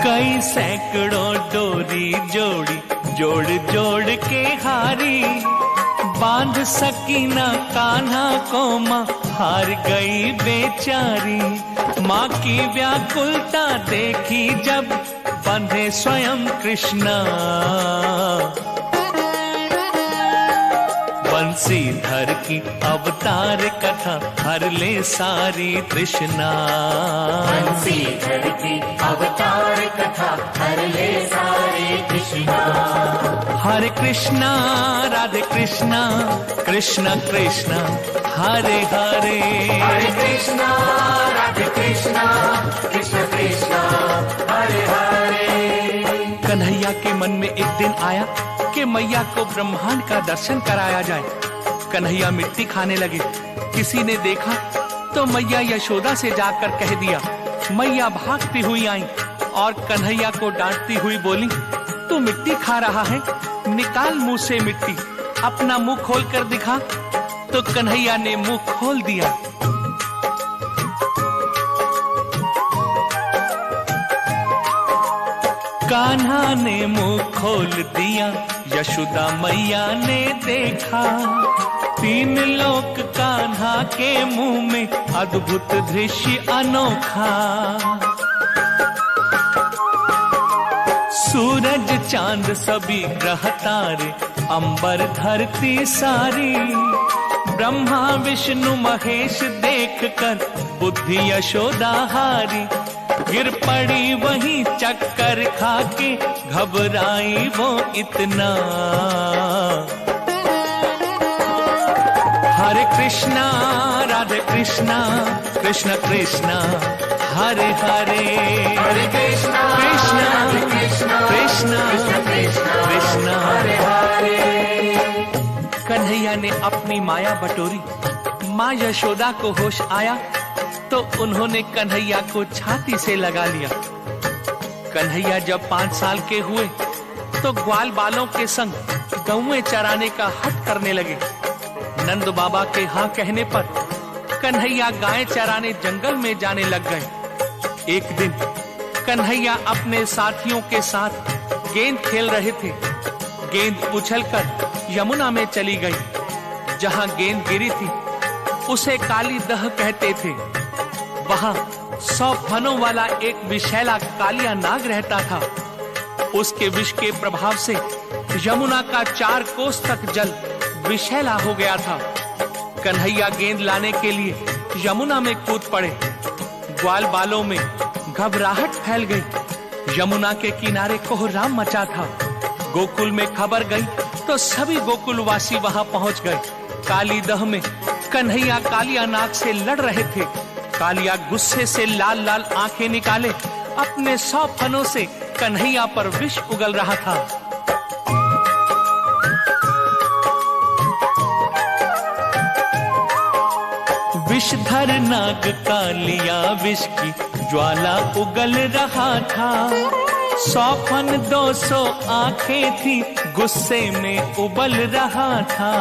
कई सैकड़ों डोरी जोड़ी, जोड़ जोड़ के हारी। बांध सकी ना कान्हा को माँ, हार गई बेचारी। माँ की व्याकुलता देखी जब, बंधे स्वयं कृष्णा। बंसीधर की अवतार कथा, हर ले सारी तृष्णा। बंसीधर की अवतार कथा, हर ले सारी तृष्णा। हरे कृष्णा राधे कृष्णा, कृष्ण कृष्ण हरे हरे। हरे कृष्णा राधे कृष्णा, कृष्ण कृष्ण हरे हरे। कन्हैया के मन में एक दिन आया कि मैया को ब्रह्मांड का दर्शन कराया जाए। कन्हैया मिट्टी खाने लगे। किसी ने देखा तो मैया यशोदा से जाकर कह दिया। मैया भागती हुई आई और कन्हैया को डांटती हुई बोली, तू मिट्टी खा रहा है, निकाल मुंह से मिट्टी, अपना मुंह खोल कर दिखा। तो कन्हैया ने मुंह खोल दिया। कान्हा ने मुंह खोल दिया, यशोदा मैया ने देखा। तीन लोक कान्हा के मुंह में, अद्भुत दृश्य अनोखा। सूरज चांद सभी ग्रह तारे, अंबर धरती सारी। ब्रह्मा विष्णु महेश देख कर बुद्धि यशोदा हारी। गिर पड़ी वहीं चक्कर खाके, घबराई वो इतना। हरे कृष्णा राधे कृष्णा, कृष्ण कृष्णा हरे हरे। हरे कृष्णा कृष्णा कृष्णा कृष्णा कृष्ण कृष्णा हरे हरे। कन्हैया ने अपनी माया बटोरी। माँ यशोदा को होश आया तो उन्होंने कन्हैया को छाती से लगा लिया। कन्हैया जब 5 साल के हुए तो ग्वाल बालों के संग गौएं चराने का हट करने लगे। नंद बाबा के हाँ कहने पर कन्हैया गायें चराने जंगल में जाने लग गए। एक दिन कन्हैया अपने साथियों के साथ गेंद खेल रहे थे। गेंद उछलकर यमुना में चली गई। जहां गेंद गिरी थी उसे काली दह कहते थे। वहां 100 फनों वाला एक विषैला कालिया नाग रहता था। उसके विष के प्रभाव से यमुना का 4 कोस तक जल विषैला हो गया था। कन्हैया गेंद लाने के लिए यमुना में कूद पड़े। ग्वाल बालों में घबराहट फैल गई। यमुना के किनारे कोहराम मचा था। गोकुल में खबर गई तो सभी गोकुलवासी वहां पहुंच गए। काली दह में कन्हैया कालिया नाग से लड़ रहे थे। कालिया गुस्से से लाल लाल आंखें निकाले अपने 100 फनों से कन्हैया पर विष उगल रहा था। विषधर नाग कालिया विष की ज्वाला उगल रहा था। 100 फन 200 आंखें थी, गुस्से में उबल रहा था।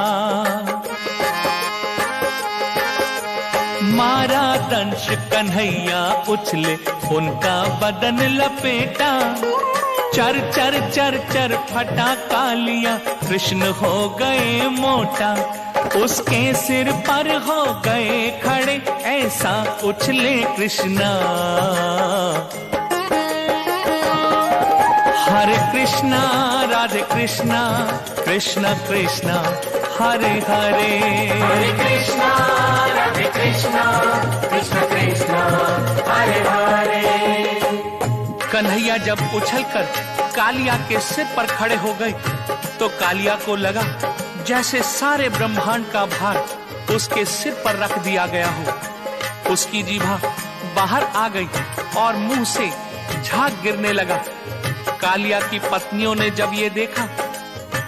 मारा दंश कन्हैया उछले, उनका बदन लपेटा। चर चर चर चर फटा कालिया, कृष्ण हो गए मोटा। उसके सिर पर हो गए खड़े, ऐसा उछले कृष्णा। हरे कृष्णा राधे कृष्णा, कृष्ण कृष्णा हरे हरे। हरे कृष्णा राधे कृष्णा, कृष्ण कृष्ण हरे हरे। कन्हैया जब उछलकर कालिया के सिर पर खड़े हो गए तो कालिया को लगा जैसे सारे ब्रह्मांड का भार उसके सिर पर रख दिया गया हो। उसकी जीभा बाहर आ गई और मुंह से झाग गिरने लगा। कालिया की पत्नियों ने जब ये देखा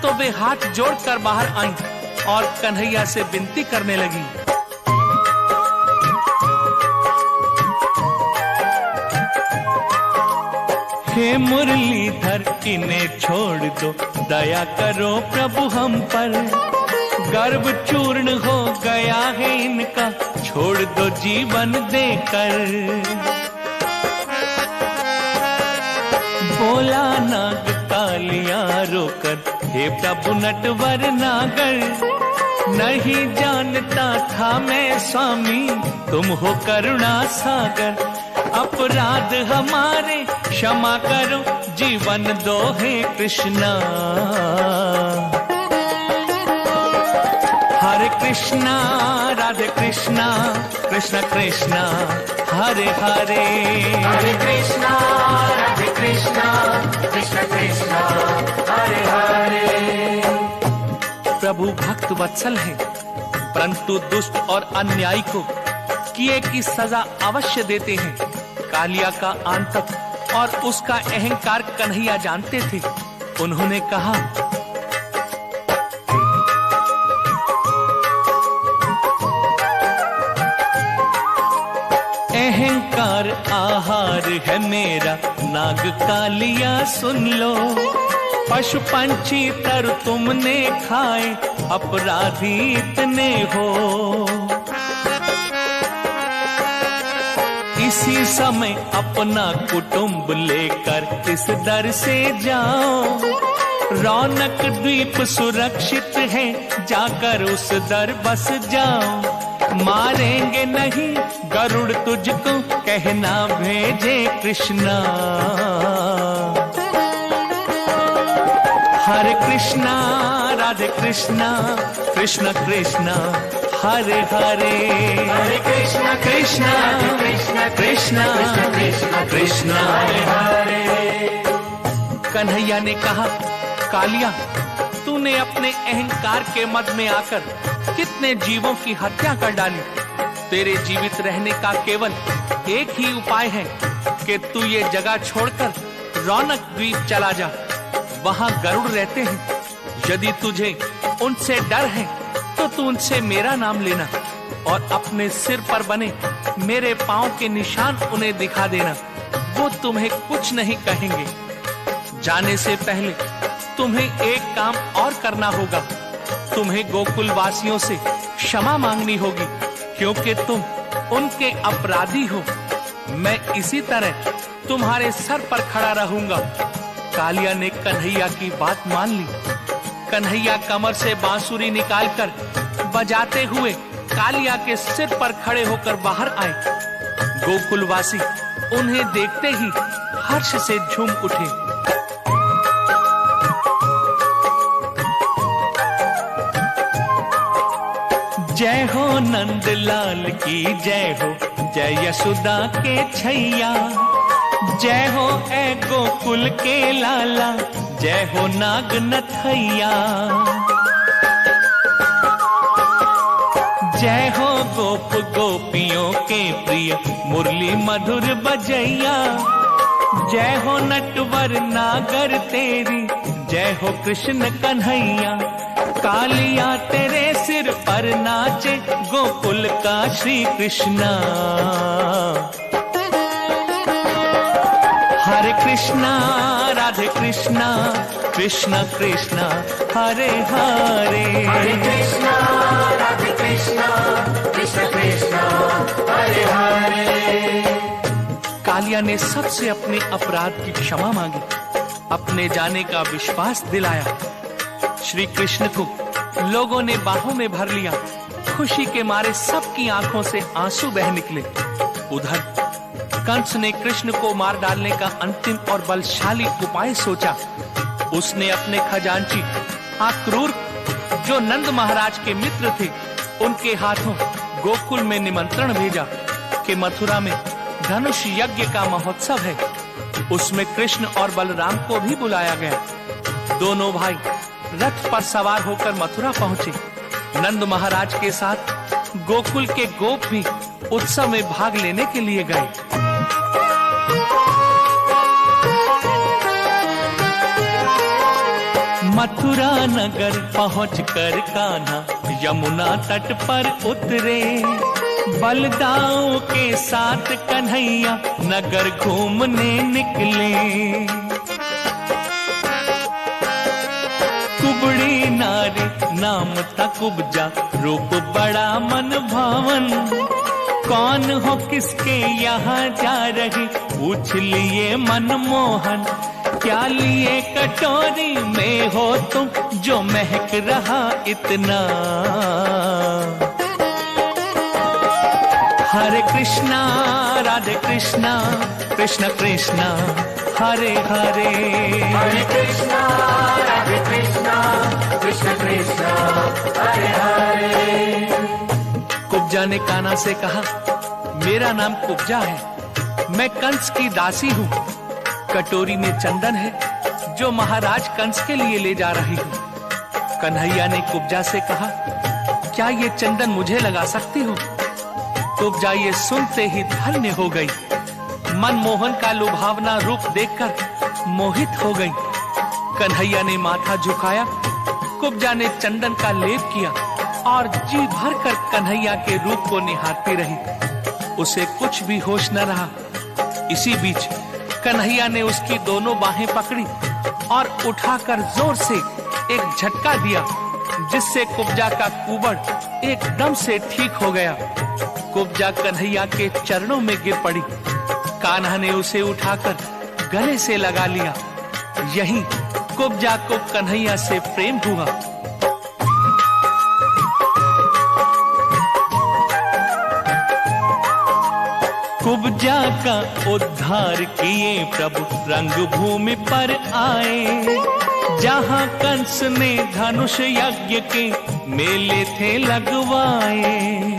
तो वे हाथ जोड़कर बाहर आईं और कन्हैया से विनती करने लगी। हे मुरलीधर इन्हें छोड़ दो, दया करो प्रभु हम पर। गर्भ चूर्ण हो गया है इनका, छोड़ दो जीवन देकर। बोला नाग कालिया रोकर, हे प्रभु नटवर नागर। नहीं जानता था मैं स्वामी, तुम हो करुणा सागर। अपराध हमारे क्षमा करो, जीवन दो हे कृष्णा। हरे कृष्णा राधे कृष्णा, कृष्ण कृष्णा हरे हरे। हरे कृष्णा राधे कृष्णा, कृष्ण कृष्ण हरे हरे। प्रभु भक्त वत्सल है, परंतु दुष्ट और अन्यायी को किए की सजा अवश्य देते हैं। कालिया का आंतक और उसका अहंकार कन्हैया जानते थे। उन्होंने कहा, चार आहार है मेरा नाग कालिया सुन लो, पशु पंछी तर तुमने खाए अपराधी इतने हो। इसी समय अपना कुटुंब लेकर इस दर से जाओ, रौनक द्वीप सुरक्षित है जाकर उस दर बस जाओ। मारेंगे नहीं गरुड़ तुझको कहना भेजे कृष्णा। हरे कृष्णा राधे कृष्णा कृष्ण कृष्णा हरे हरे, हरे कृष्ण कृष्णा कृष्ण कृष्णा कृष्ण कृष्णा हरे हरे। कन्हैया ने कहा, कालिया तूने अपने अहंकार के मद में आकर कितने जीवों की हत्या कर डाली। तेरे जीवित रहने का केवल एक ही उपाय है कि तू ये जगह छोड़कर रौनक द्वीप चला जा। वहां गरुड़ रहते हैं। यदि तुझे उनसे डर है तो तू उनसे मेरा नाम लेना और अपने सिर पर बने मेरे पांव के निशान उन्हें दिखा देना। वो तुम्हें कुछ नहीं कहेंगे। जाने से पहले तुम्हें एक काम और करना होगा। तुम्हें गोकुल वासियों से क्षमा मांगनी होगी क्योंकि तुम उनके अपराधी हो। मैं इसी तरह तुम्हारे सर पर खड़ा रहूंगा। कालिया ने कन्हैया की बात मान ली। कन्हैया कमर से बांसुरी निकालकर बजाते हुए कालिया के सिर पर खड़े होकर बाहर आए। गोकुलवासी उन्हें देखते ही हर्ष से झूम उठे। जय हो नंदलाल की जय हो, जय यशोदा के छैया। जय हो ए गोकुल के लाला, जय हो नाग नथैया। जय हो गोप गोपियों के प्रिय मुरली मधुर बजैया। जय हो नटवर नागर तेरी, जय हो कृष्ण कन्हैया। कालिया तेरे सिर पर नाचे गोकुल का श्री कृष्णा। हरे कृष्णा राधे कृष्णा कृष्ण कृष्णा हरे हरे, हरे कृष्ण राधे कृष्ण कृष्ण कृष्ण हरे हरे। कालिया ने सबसे अपने अपराध की क्षमा मांगी, अपने जाने का विश्वास दिलाया। श्री कृष्ण को लोगों ने बाहों में भर लिया। खुशी के मारे सबकी आंखों से आंसू बह निकले। उधर कंस ने कृष्ण को मार डालने का अंतिम और बलशाली उपाय सोचा। उसने अपने खजांची आक्रूर, जो नंद महाराज के मित्र थे, उनके हाथों गोकुल में निमंत्रण भेजा कि मथुरा में धनुष यज्ञ का महोत्सव है। उसमें कृष्ण और बलराम को भी बुलाया गया। दोनों भाई रथ पर सवार होकर मथुरा पहुंचे। नंद महाराज के साथ गोकुल के गोप भी उत्सव में भाग लेने के लिए गए। मथुरा नगर पहुंचकर कान्हा यमुना तट पर उतरे। बलदाओं के साथ कन्हैया नगर घूमने निकले। कुबड़ी नारी नाम था कुब्जा, रूप बड़ा मन भावन। कौन हो किसके यहाँ जा रही, पूछ लिए मनमोहन। क्या लिए कटोरी में हो तुम, जो महक रहा इतना। हरे कृष्णा राधे कृष्णा कृष्ण कृष्णा हरे हरे, हरे कृष्ण राधे कृष्ण कृष्ण कृष्ण हरे हरे। कुब्जा ने कान्हा से कहा, मेरा नाम कुब्जा है, मैं कंस की दासी हूँ। कटोरी में चंदन है जो महाराज कंस के लिए ले जा रही हूँ। कन्हैया ने कुब्जा से कहा, क्या ये चंदन मुझे लगा सकती हो? कुब्जा ये सुनते ही धन्य हो गई। मनमोहन का लुभावना रूप देखकर मोहित हो गई। कन्हैया ने माथा झुकाया। कुब्जा ने चंदन का लेप किया और जी भर कर कन्हैया के रूप को निहारती रही। उसे कुछ भी होश न रहा। इसी बीच कन्हैया ने उसकी दोनों बाहें पकड़ी और उठाकर जोर से एक झटका दिया, जिससे कुब्जा का कुबड़ एकदम से ठीक हो गया। कुब्जा कन्हैया के चरणों में गिर पड़ी। कान्हा ने उसे उठाकर गले से लगा लिया। यहीं कुब्जा को कन्हैया से प्रेम हुआ। कुब्जा का उद्धार किए प्रभु रंग भूमि पर आए, जहां कंस ने धनुष यज्ञ के मेले थे लगवाए।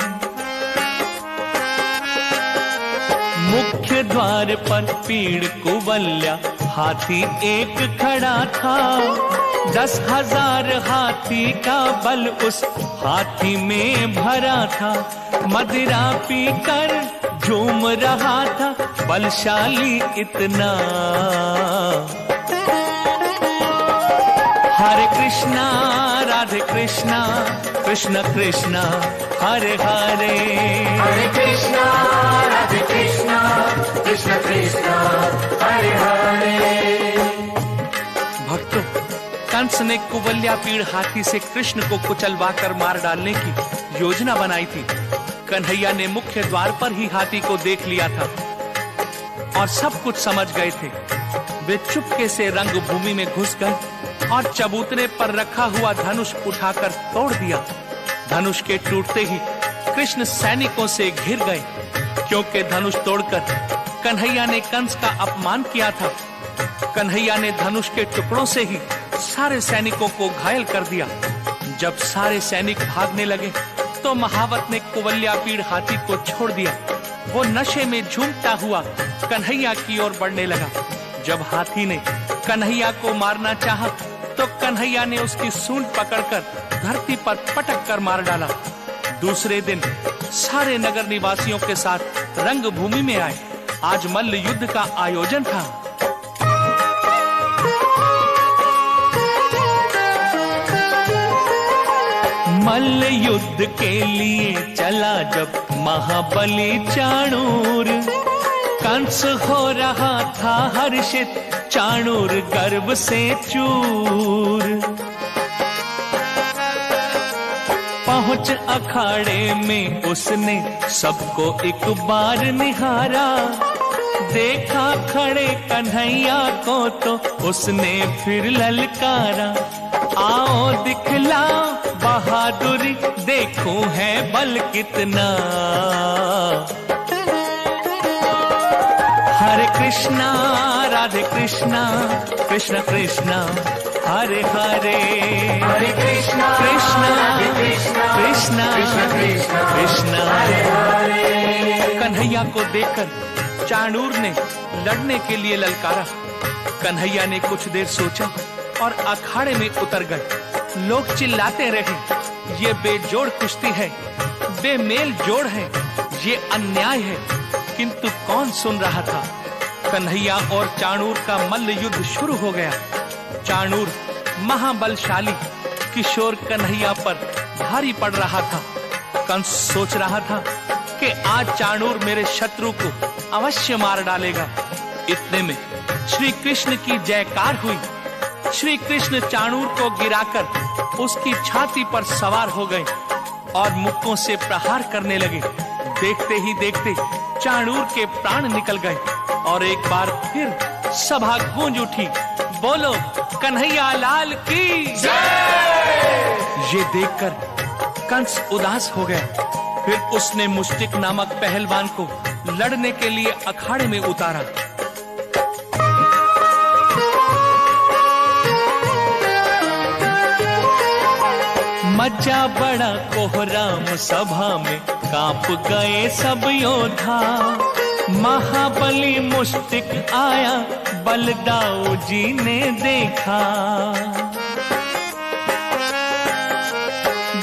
मुख्य द्वार पर पीड़ कुवल्या हाथी एक खड़ा था। 10,000 हाथी का बल उस हाथी में भरा था। मदिरा पीकर झूम रहा था बलशाली इतना। हरे कृष्णा राधे कृष्णा कृष्ण कृष्णा हरे हरे। हरे कृष्णा राधे कृष्णा कृष्ण कृष्णा हरे हरे। भक्तों, कंस ने कुवल्या पीड़ हाथी से कृष्ण को कुचलवाकर मार डालने की योजना बनाई थी। कन्हैया ने मुख्य द्वार पर ही हाथी को देख लिया था और सब कुछ समझ गए थे। वे चुपके से रंग भूमि में घुस गए और चबूतरे पर रखा हुआ धनुष उठाकर तोड़ दिया। धनुष के टूटते ही कृष्ण सैनिकों से घिर गए, क्योंकि धनुष तोड़कर कन्हैया ने कंस का अपमान किया था। कन्हैया ने धनुष के टुकड़ों से ही सारे सैनिकों को घायल कर दिया। जब सारे सैनिक भागने लगे तो महावत ने कुवल्या पीड़ हाथी को छोड़ दिया। वो नशे में झूमता हुआ कन्हैया की ओर बढ़ने लगा। जब हाथी ने कन्हैया को मारना चाहा तो कन्हैया ने उसकी सूंड पकड़कर धरती पर पटक कर मार डाला। दूसरे दिन सारे नगर निवासियों के साथ रंग भूमि में आए। आज मल्ल युद्ध का आयोजन था। मल्ल युद्ध के लिए चला जब महाबली चाणूर। कंस हो रहा था हर्षित, चाणूर गर्व से चूर। पहुंच अखाड़े में उसने सबको एक बार निहारा। देखा खड़े कन्हैया को तो उसने फिर ललकारा। आओ दिखला बहादुरी, देखो है बल कितना। हरे कृष्णा राधे कृष्णा कृष्ण कृष्णा हरे हरे। हरे कृष्णा कृष्णा राधे कृष्णा कृष्णा कृष्ण कृष्णा कृष्णा हरे हरे। कन्हैया को देखकर चाणूर ने लड़ने के लिए ललकारा। कन्हैया ने कुछ देर सोचा और अखाड़े में उतर गए। लोग चिल्लाते रहे, ये बेजोड़ कुश्ती है, बेमेल जोड़ है, ये अन्याय है। किंतु कौन सुन रहा था। कन्हैया और चाणूर का मल्ल युद्ध शुरू हो गया। चाणूर महाबलशाली किशोर कन्हैया पर भारी पड़ रहा था। कंस सोच रहा था कि आज चाणूर मेरे शत्रु को अवश्य मार डालेगा। इतने में श्री कृष्ण की जयकार हुई। श्री कृष्ण चाणूर को गिराकर उसकी छाती पर सवार हो गए और मुक्कों से प्रहार करने लगे। देखते ही देखते चाणूर के प्राण निकल गए और एक बार फिर सभा गूंज उठी। बोलो कन्हैया लाल की जय। ये देखकर कंस उदास हो गया। फिर उसने मुष्टिक नामक पहलवान को लड़ने के लिए अखाड़े में उतारा। मचा बड़ा कोहराम, सभा में कांप गए सब योद्धा। महाबली मुष्टिक आया, बलदाऊ जी ने देखा।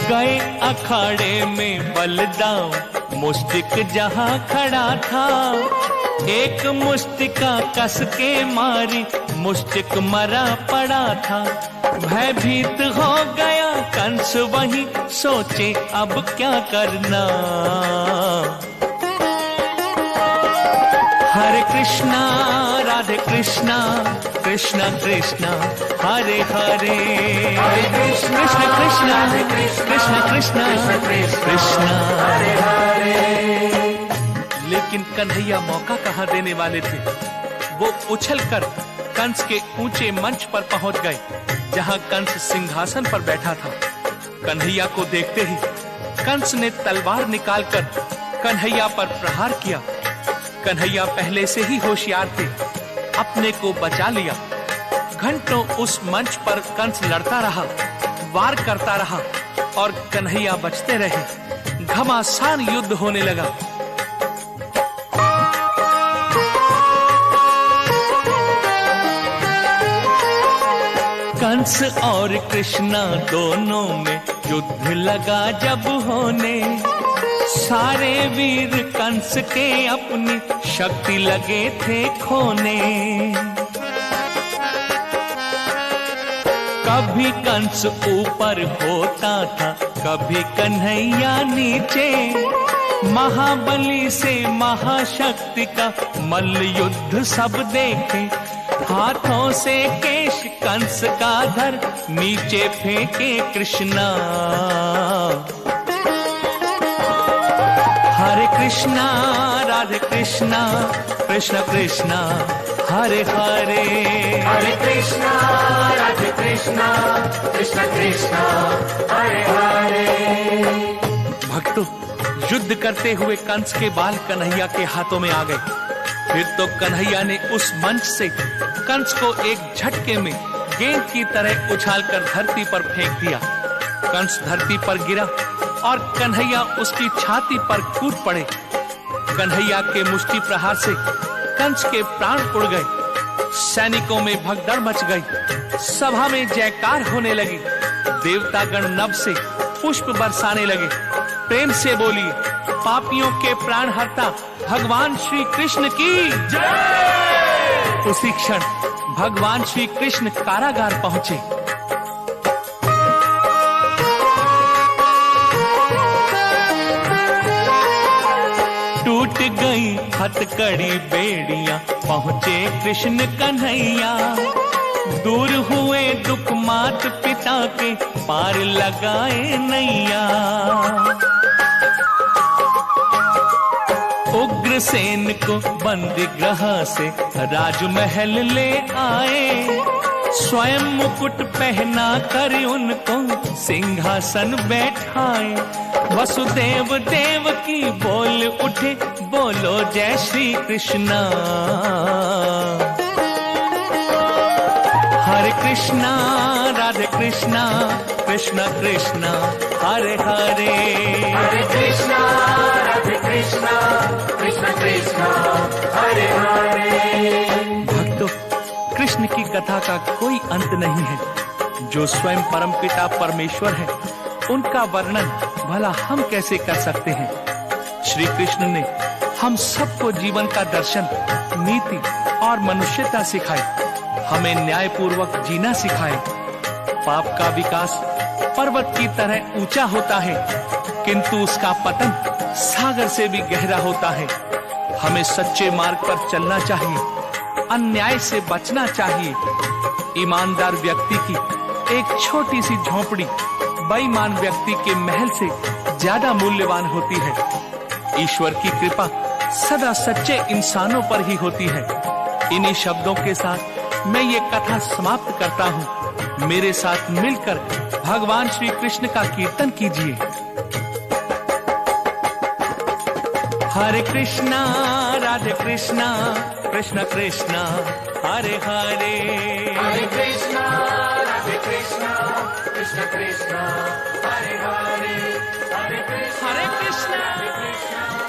गए अखाड़े में बलदाऊ, मुष्टिक जहां खड़ा था। एक मुष्टिका कस के मारी, मुष्टिक मरा पड़ा था। भयभीत हो गया कंस, वहीं सोचे अब क्या करना। हरे कृष्णा राधे कृष्णा कृष्णा कृष्णा हरे हरे, हरे कृष्णा कृष्ण कृष्णा राधे कृष्णा कृष्ण कृष्ण कृष्णा हरे हरे। लेकिन कन्हैया मौका कहाँ देने वाले थे। वो उछलकर कंस के ऊंचे मंच पर पहुंच गए, जहां कंस सिंहासन पर बैठा था। कन्हैया को देखते ही कंस ने तलवार निकालकर कन्हैया पर प्रहार किया। कन्हैया पहले से ही होशियार थे, अपने को बचा लिया। घंटों उस मंच पर कंस लड़ता रहा, वार करता रहा और कन्हैया बचते रहे। घमासान युद्ध होने लगा। कंस और कृष्णा दोनों में युद्ध लगा जब होने, सारे वीर कंस के अपनी शक्ति लगे थे खोने। कभी कंस ऊपर होता था, कभी कन्हैया नीचे। महाबली से महाशक्ति का मल्ल युद्ध सब देखे। हाथों से केश कंस का धर नीचे फेंके कृष्णा। हरे कृष्णा राधे कृष्णा कृष्ण कृष्णा हरे हरे, हरे कृष्णा राधे कृष्णा कृष्ण कृष्ण हरे हरे। भक्तों, युद्ध करते हुए कंस के बाल कन्हैया के हाथों में आ गए। फिर तो कन्हैया ने उस मंच से कंस को एक झटके में गेंद की तरह उछालकर धरती पर फेंक दिया। कंस धरती पर गिरा और कन्हैया उसकी छाती पर कूद पड़े। कन्हैया के मुष्टि प्रहार से कंस के प्राण उड़ गए। सैनिकों में भगदड़ मच गई। सभा में जयकार होने लगी। देवतागण नभ से पुष्प बरसाने लगे। प्रेम से बोलिए, पापियों के प्राण हरता भगवान श्री कृष्ण की जय। उसी क्षण भगवान श्री कृष्ण कारागार पहुंचे। टूट गई हथकड़ी बेड़ियां, पहुंचे कृष्ण कन्हैया। दूर हुए दुख मात पिता के, पार लगाए नैया। उग्रसेन को बंदी गृह से राजमहल ले आए। स्वयं मुकुट पहना कर उनको सिंहासन बैठाए। वसुदेव देव की बोल उठे, बोलो जय श्री कृष्णा। हरे कृष्णा राधे कृष्णा कृष्ण कृष्ण हरे हरे, हरे कृष्णा राधे कृष्णा कृष्ण कृष्ण हरे हरे। भक्तों, कृष्ण की कथा का कोई अंत नहीं है। जो स्वयं परमपिता परमेश्वर है, उनका वर्णन भला हम कैसे कर सकते हैं। श्री कृष्ण ने हम सबको जीवन का दर्शन, नीति और मनुष्यता सिखाई। हमें न्यायपूर्वक जीना सिखाए। पाप का विकास पर्वत की तरह ऊंचा होता है, किंतु उसका पतन सागर से भी गहरा होता है। हमें सच्चे मार्ग पर चलना चाहिए, अन्याय से बचना चाहिए। ईमानदार व्यक्ति की एक छोटी सी झोपड़ी बेईमान व्यक्ति के महल से ज्यादा मूल्यवान होती है। ईश्वर की कृपा सदा सच्चे इंसानों पर ही होती है। इन्हीं शब्दों के साथ मैं ये कथा समाप्त करता हूँ। मेरे साथ मिलकर भगवान श्री कृष्ण का कीर्तन कीजिए। हरे कृष्णा राधे कृष्णा कृष्ण कृष्ण हरे हरे, हरे कृष्णा राधे कृष्णा कृष्ण कृष्ण हरे हरे, हरे कृष्णा हरे कृष्णा कृष्ण